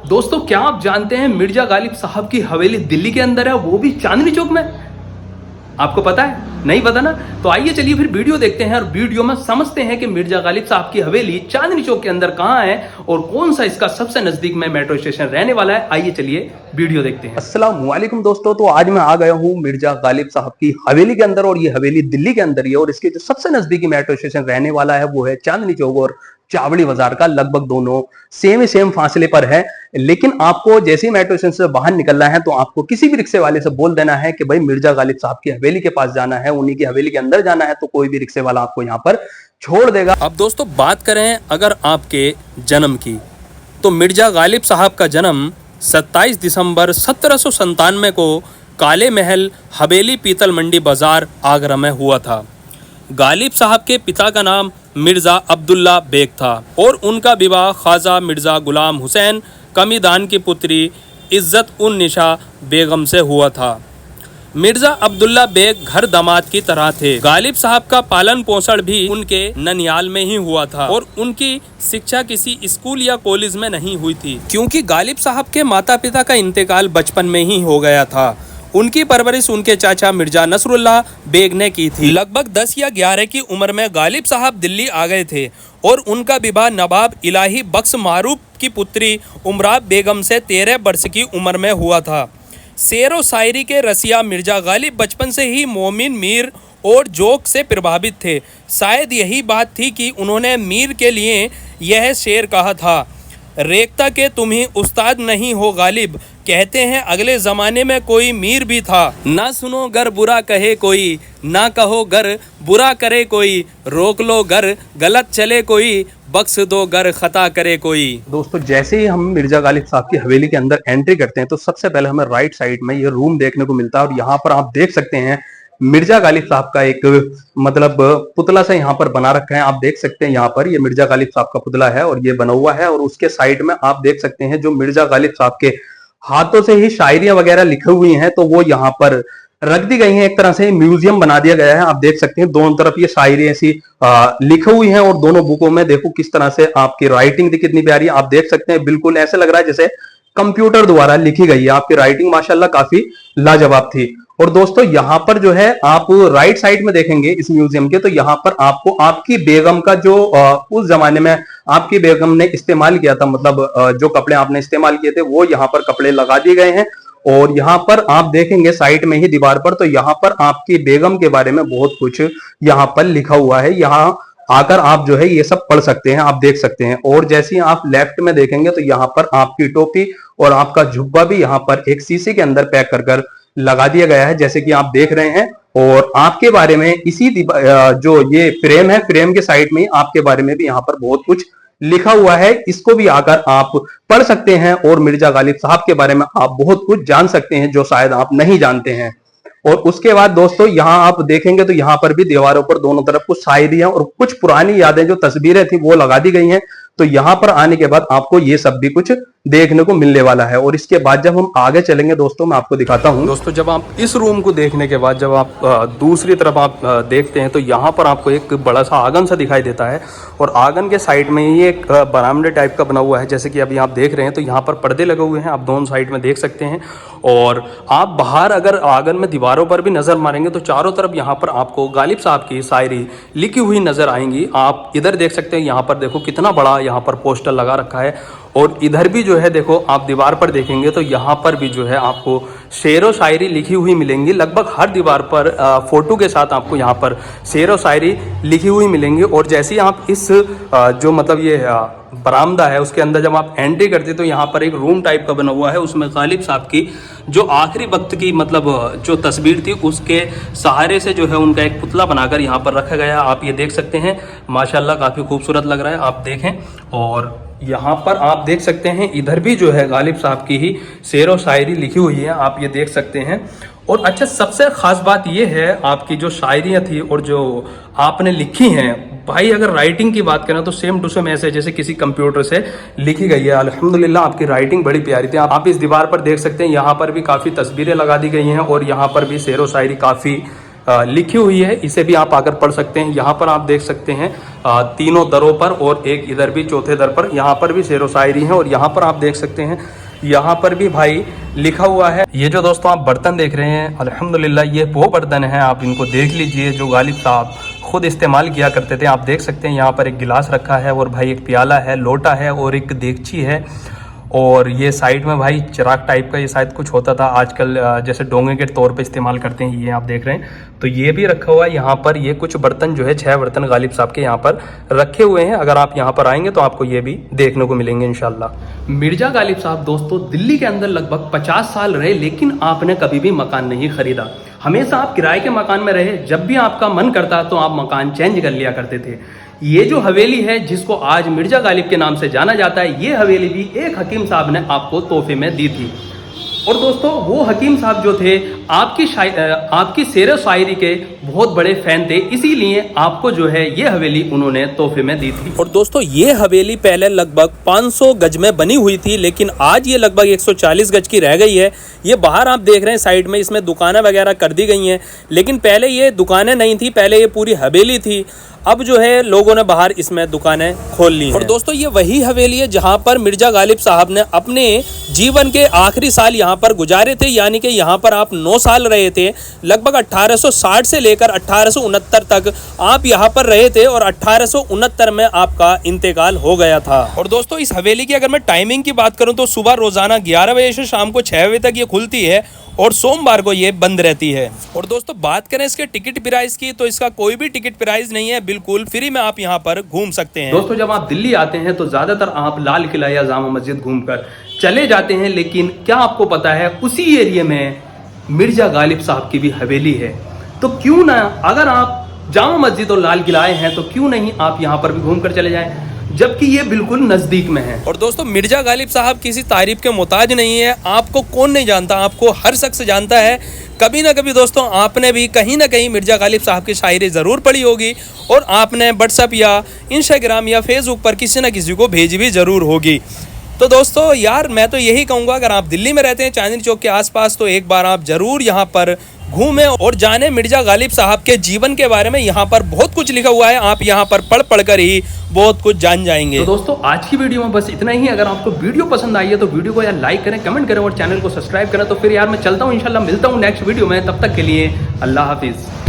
दोस्तों, क्या आप जानते हैं मिर्जा गालिब साहब की हवेली दिल्ली के अंदर है, वो भी चांदनी चौक में। आपको पता है? नहीं पता ना? तो आइए चलिए फिर वीडियो देखते हैं और वीडियो में समझते हैं कि मिर्जा गालिब साहब की हवेली चांदनी चौक के अंदर कहां है और कौन सा इसका सबसे नजदीक में मेट्रो स्टेशन रहने वाला है। आइए चलिए वीडियो देखते हैं। अस्सलाम वालेकुम दोस्तों, तो आज मैं आ गया हूं मिर्जा गालिब साहब की हवेली के अंदर और ये हवेली दिल्ली के अंदर ही है और इसके जो सबसे नजदीकी मेट्रो स्टेशन रहने वाला है वो है चांदनी चौक और चावड़ी बाजार का। लगभग दोनों सेम फासले पर है, लेकिन आपको जैसे ही मेट्रो स्टेशन से बाहर निकलना है तो आपको किसी भी रिक्शे वाले से बोल देना है कि भाई मिर्जा गालिब साहब की हवेली के पास जाना है, उन्हीं की हवेली के अंदर जाना है, तो कोई भी रिक्शे वाला आपको यहाँ पर छोड़ देगा। अब दोस्तों बात करें अगर आपके जन्म की, तो मिर्जा गालिब साहब का जन्म 27 दिसंबर 1797 को काले महल हवेली पीतल मंडी बाजार आगरा में हुआ था। गालिब साहब के पिता का नाम मिर्ज़ा अब्दुल्ला बेग था और उनका विवाह ख्वाजा मिर्ज़ा गुलाम हुसैन कमीदान की पुत्री इज़्ज़त उन निशा बेगम से हुआ था। मिर्ज़ा अब्दुल्ला बेग घर दामाद की तरह थे। गालिब साहब का पालन पोषण भी उनके ननियाल में ही हुआ था और उनकी शिक्षा किसी स्कूल या कॉलेज में नहीं हुई थी, क्योंकि गालिब साहब के माता पिता का इंतकाल बचपन में ही हो गया था। उनकी परवरिश उनके चाचा मिर्जा नसरुल्लाह बेग ने की थी। लगभग 10 या 11 की उम्र में गालिब साहब दिल्ली आ गए थे और उनका विवाह नवाब इलाही बख्श मारूफ की पुत्री उमराब बेगम से 13 वर्ष की उम्र में हुआ था। शेर व शायरी के रसिया मिर्जा गालिब बचपन से ही मोमिन, मीर और जोक से प्रभावित थे। शायद यही बात थी कि उन्होंने मीर के लिए यह शेर कहा था, रेख्ता के तुम ही उस्ताद नहीं हो गालिब, कहते हैं अगले ज़माने में कोई मीर भी था। ना सुनो गर बुरा कहे कोई, ना कहो गर बुरा करे कोई, रोक लो गर गलत चले कोई, बख्श दो गर खता करे कोई। दोस्तों, जैसे ही हम मिर्जा गालिब साहब की हवेली के अंदर एंट्री करते हैं तो सबसे पहले हमें राइट साइड में ये रूम देखने को मिलता है और यहाँ पर आप देख सकते हैं मिर्जा गालिब साहब का एक मतलब पुतला सा यहाँ पर बना रखा है। आप देख सकते हैं यहाँ पर ये मिर्जा गालिब साहब का पुतला है और ये बना हुआ है और उसके साइड में आप देख सकते हैं जो मिर्जा गालिब साहब के हाथों से ही शायरियां वगैरह लिखी हुई हैं तो वो यहाँ पर रख दी गई हैं। एक तरह से म्यूजियम बना दिया गया है। आप देख सकते हैं दोनों तरफ ये शायरी ऐसी लिखी हुई हैं और दोनों बुकों में देखो किस तरह से आपकी राइटिंग थी, कितनी प्यारी। आप देख सकते हैं बिल्कुल ऐसे लग रहा है जैसे कंप्यूटर द्वारा लिखी गई है। आपकी राइटिंग माशाल्लाह काफी लाजवाब थी। और दोस्तों यहाँ पर जो है आप राइट साइड में देखेंगे इस म्यूजियम के, तो यहाँ पर आपको आपकी बेगम का जो उस जमाने में आपकी बेगम ने इस्तेमाल किया था, मतलब जो कपड़े आपने इस्तेमाल किए थे वो यहाँ पर कपड़े लगा दिए गए हैं। और यहाँ पर आप देखेंगे साइड में ही दीवार पर, तो यहाँ पर आपकी बेगम के बारे में बहुत कुछ यहाँ पर लिखा हुआ है। यहाँ आकर आप जो है ये सब पढ़ सकते हैं, आप देख सकते हैं। और जैसे ही आप लेफ्ट में देखेंगे तो यहाँ पर आपकी टोपी और आपका जुब्बा भी यहाँ पर एक शीशे के अंदर पैक कर लगा दिया गया है, जैसे कि आप देख रहे हैं। और आपके बारे में इसी जो ये फ्रेम है, फ्रेम के साइड में आपके बारे में भी यहाँ पर बहुत कुछ लिखा हुआ है। इसको भी आकर आप पढ़ सकते हैं और मिर्जा गालिब साहब के बारे में आप बहुत कुछ जान सकते हैं जो शायद आप नहीं जानते हैं। और उसके बाद दोस्तों यहाँ आप देखेंगे तो यहाँ पर भी दीवारों पर दोनों तरफ कुछ शायरियां और कुछ पुरानी यादें जो तस्वीरें थी वो लगा दी गई हैं। तो यहाँ पर आने के बाद आपको ये सब भी कुछ देखने को मिलने वाला है। और इसके बाद जब हम आगे चलेंगे दोस्तों मैं आपको दिखाता हूँ। दोस्तों, जब आप इस रूम को देखने के बाद जब आप दूसरी तरफ आप देखते हैं तो यहाँ पर आपको एक बड़ा सा आंगन सा दिखाई देता है और आंगन के साइड में ही एक बरामदे टाइप का बना हुआ है, जैसे कि अभी आप देख रहे हैं। तो यहाँ पर पर्दे लगे हुए हैं, आप दोनों साइड में देख सकते हैं। और आप बाहर अगर आंगन में दीवारों पर भी नजर मारेंगे तो चारों तरफ यहाँ पर आपको गालिब साहब की शायरी लिखी हुई नजर आएंगी। आप इधर देख सकते हैं, यहाँ पर देखो कितना बड़ा यहाँ पर पोस्टर लगा रखा है। और इधर भी जो है देखो आप दीवार पर देखेंगे तो यहाँ पर भी जो है आपको शेर व शायरी लिखी हुई मिलेंगी। लगभग हर दीवार पर फोटो के साथ आपको यहाँ पर शेर व शायरी लिखी हुई मिलेंगी। और जैसे ही आप इस जो मतलब ये बरामदा है उसके अंदर जब आप एंट्री करते तो यहाँ पर एक रूम टाइप का बना हुआ है। उसमें गालिब साहब की जो आखिरी वक्त की मतलब जो तस्वीर थी उसके सहारे से जो है उनका एक पुतला बनाकर यहाँ पर रखा गया। आप ये देख सकते हैं, माशाल्लाह काफ़ी खूबसूरत लग रहा है, आप देखें। और यहाँ पर आप देख सकते हैं इधर भी जो है गालिब साहब की ही शेर व शायरी लिखी हुई है, आप ये देख सकते हैं। और अच्छा, सबसे ख़ास बात ये है आपकी जो शायरियाँ थी और जो आपने लिखी हैं भाई, अगर राइटिंग की बात करें तो सेम टू सेम ऐसे जैसे किसी कंप्यूटर से लिखी गई है। अल्हम्दुलिल्लाह आपकी राइटिंग बड़ी प्यारी थी। आप इस दीवार पर देख सकते हैं, यहाँ पर भी काफ़ी तस्वीरें लगा दी गई हैं और यहाँ पर भी शेर व शायरी काफ़ी लिखी हुई है, इसे भी आप आकर पढ़ सकते हैं। यहाँ पर आप देख सकते हैं तीनों दरों पर और एक इधर भी चौथे दर पर, यहाँ पर भी शेर व शायरी है। और यहाँ पर आप देख सकते हैं यहाँ पर भी भाई लिखा हुआ है। ये जो दोस्तों आप बर्तन देख रहे हैं, अल्हम्दुलिल्लाह ये वो बर्तन हैं, आप इनको देख लीजिए जो गालिब साहब खुद इस्तेमाल किया करते थे। आप देख सकते हैं यहाँ पर एक गिलास रखा है और भाई एक प्याला है, लोटा है और एक देगची है। और ये साइड में भाई चिराग टाइप का ये शायद कुछ होता था, आजकल जैसे डोंगे के तौर पे इस्तेमाल करते हैं, ये आप देख रहे हैं। तो ये भी रखा हुआ है यहाँ पर। ये कुछ बर्तन जो है 6 बर्तन गालिब साहब के यहाँ पर रखे हुए हैं। अगर आप यहाँ पर आएंगे तो आपको ये भी देखने को मिलेंगे इंशाल्लाह। मिर्जा गालिब साहब दोस्तों दिल्ली के अंदर लगभग 50 साल रहे, लेकिन आपने कभी भी मकान नहीं खरीदा। हमेशा आप किराए के मकान में रहे। जब भी आपका मन करता तो आप मकान चेंज कर लिया करते थे। ये जो हवेली है जिसको आज मिर्जा गालिब के नाम से जाना जाता है, ये हवेली भी एक हकीम साहब ने आपको तोहफे में दी थी। और दोस्तों वो हकीम साहब जो थे आपकी शेर शायरी के बहुत बड़े फैन थे, इसीलिए आपको जो है ये हवेली उन्होंने तोहफे में दी थी। और दोस्तों ये हवेली पहले लगभग 500 गज में बनी हुई थी, लेकिन आज ये लगभग 140 गज की रह गई है। ये बाहर आप देख रहे हैं साइड में इसमें दुकानें वगैरह कर दी गई हैं, लेकिन पहले ये दुकानें नहीं थी, पहले ये पूरी हवेली थी। अब जो है लोगों ने बाहर इसमें दुकानें खोल ली हैं। और दोस्तों ये वही हवेली है जहां पर मिर्जा गालिब साहब ने अपने जीवन के आखिरी साल यहां पर गुजारे थे, यानी कि यहां पर आप 9 साल रहे थे। लगभग 1860 से लेकर 1869 तक आप यहां पर रहे थे और 1869 में आपका इंतकाल हो गया था। और दोस्तों इस हवेली की अगर मैं टाइमिंग की बात करूं तो सुबह रोजाना 11 बजे से शाम को 6 बजे तक ये खुलती है और सोमवार को ये बंद रहती है। और दोस्तों बात करें इसके टिकट प्राइस की तो इसका कोई भी टिकट प्राइस नहीं है, बिल्कुल फ्री में आप यहाँ पर घूम सकते हैं। दोस्तों जब आप दिल्ली आते हैं तो ज्यादातर आप लाल किला या जामा मस्जिद घूमकर चले जाते हैं, लेकिन क्या आपको पता है उसी एरिया में मिर्जा गालिब साहब की भी हवेली है। तो क्यों ना, अगर आप जामा मस्जिद और लाल किला आए हैं तो क्यों नहीं आप यहाँ पर भी घूमकर चले जाएं, जबकि ये बिल्कुल नजदीक में है। और दोस्तों मिर्जा गालिब साहब किसी तारीफ के मोहताज नहीं है। आपको कौन नहीं जानता, आपको हर शख्स जानता है। कभी ना कभी दोस्तों आपने भी कहीं ना कहीं मिर्जा गालिब साहब की शायरी ज़रूर पढ़ी होगी और आपने व्हाट्सएप या इंस्टाग्राम या फेसबुक पर किसी न किसी को भेजी भी ज़रूर होगी। तो दोस्तों यार मैं तो यही कहूँगा, अगर आप दिल्ली में रहते हैं चांदनी चौक के आसपास, तो एक बार आप ज़रूर यहाँ पर घूमें और जाने मिर्जा गालिब साहब के जीवन के बारे में। यहाँ पर बहुत कुछ लिखा हुआ है, आप यहाँ पर पढ़ कर ही बहुत कुछ जान जाएंगे। तो दोस्तों आज की वीडियो में बस इतना ही। अगर आपको वीडियो पसंद आई है तो वीडियो को यार लाइक करें, कमेंट करें और चैनल को सब्सक्राइब करें। तो फिर यार मैं चलता हूँ, इंशाल्लाह मिलता हूँ नेक्स्ट वीडियो में। तब तक के लिए अल्लाह हाफिज़।